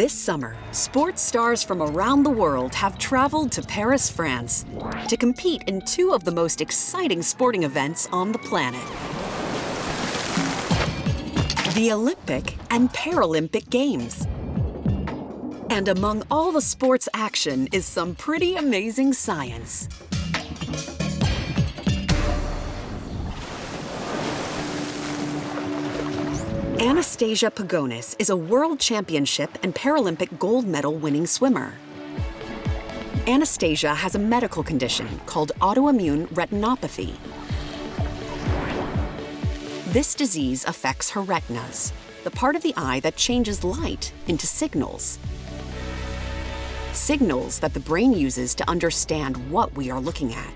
This summer, sports stars from around the world have traveled to Paris, France, to compete in two of the most exciting sporting events on the planet: the Olympic and Paralympic Games. And among all the sports action is some pretty amazing science. Anastasia Pagonis is a world championship and Paralympic gold medal winning swimmer. Anastasia has a medical condition called autoimmune retinopathy. This disease affects her retinas, the part of the eye that changes light into signals. Signals that the brain uses to understand what we are looking at.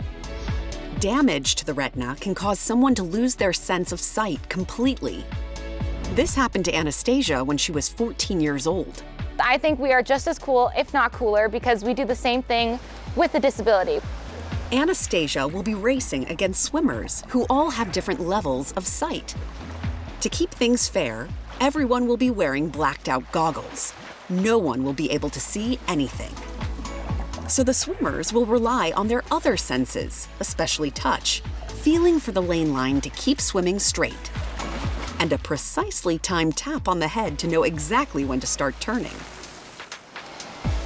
Damage to the retina can cause someone to lose their sense of sight completely. This happened to Anastasia when she was 14 years old. I think we are just as cool, if not cooler, because we do the same thing with a disability. Anastasia will be racing against swimmers who all have different levels of sight. To keep things fair, everyone will be wearing blacked out goggles. No one will be able to see anything. So the swimmers will rely on their other senses, especially touch, feeling for the lane line to keep swimming straight, and a precisely timed tap on the head to know exactly when to start turning.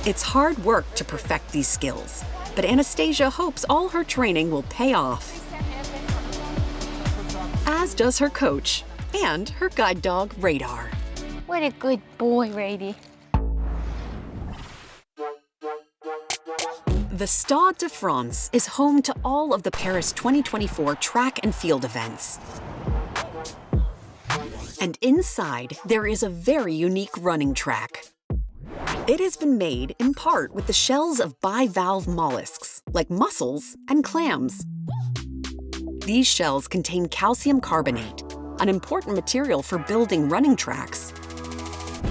It's hard work to perfect these skills, but Anastasia hopes all her training will pay off. As does her coach and her guide dog, Radar. What a good boy, Rady. The Stade de France is home to all of the Paris 2024 track and field events. And inside, there is a very unique running track. It has been made in part with the shells of bivalve mollusks, like mussels and clams. These shells contain calcium carbonate, an important material for building running tracks.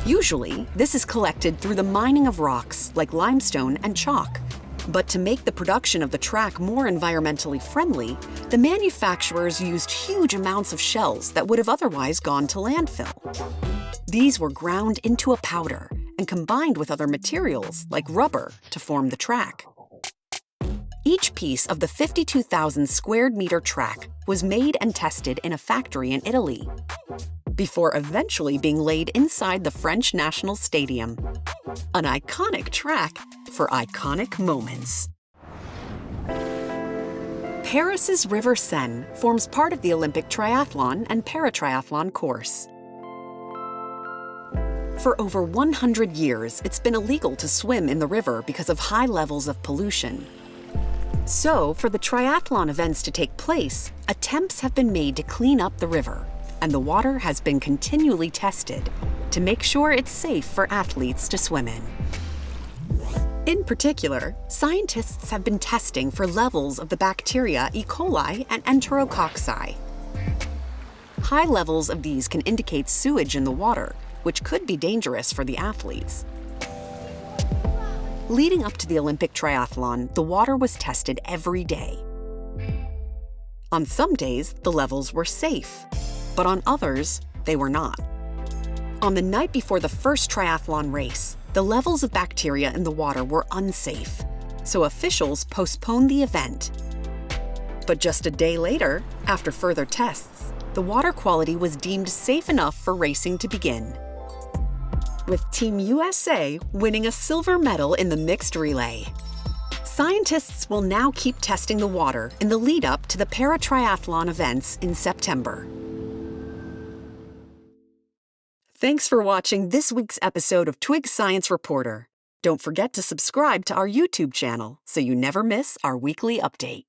Usually, this is collected through the mining of rocks like limestone and chalk. But to make the production of the track more environmentally friendly, the manufacturers used huge amounts of shells that would have otherwise gone to landfill. These were ground into a powder and combined with other materials like rubber to form the track. Each piece of the 52,000 square meter track was made and tested in a factory in Italy, before eventually being laid inside the French National Stadium. An iconic track for iconic moments. Paris's River Seine forms part of the Olympic triathlon and paratriathlon course. For over 100 years, it's been illegal to swim in the river because of high levels of pollution. So, for the triathlon events to take place, attempts have been made to clean up the river, and the water has been continually tested to make sure it's safe for athletes to swim in. In particular, scientists have been testing for levels of the bacteria E. coli and enterococci. High levels of these can indicate sewage in the water, which could be dangerous for the athletes. Leading up to the Olympic triathlon, the water was tested every day. On some days, the levels were safe, but on others, they were not. On the night before the first triathlon race, the levels of bacteria in the water were unsafe, so officials postponed the event. But just a day later, after further tests, the water quality was deemed safe enough for racing to begin, with Team USA winning a silver medal in the mixed relay. Scientists will now keep testing the water in the lead-up to the paratriathlon events in September. Thanks for watching this week's episode of Twig Science Reporter. Don't forget to subscribe to our YouTube channel so you never miss our weekly update.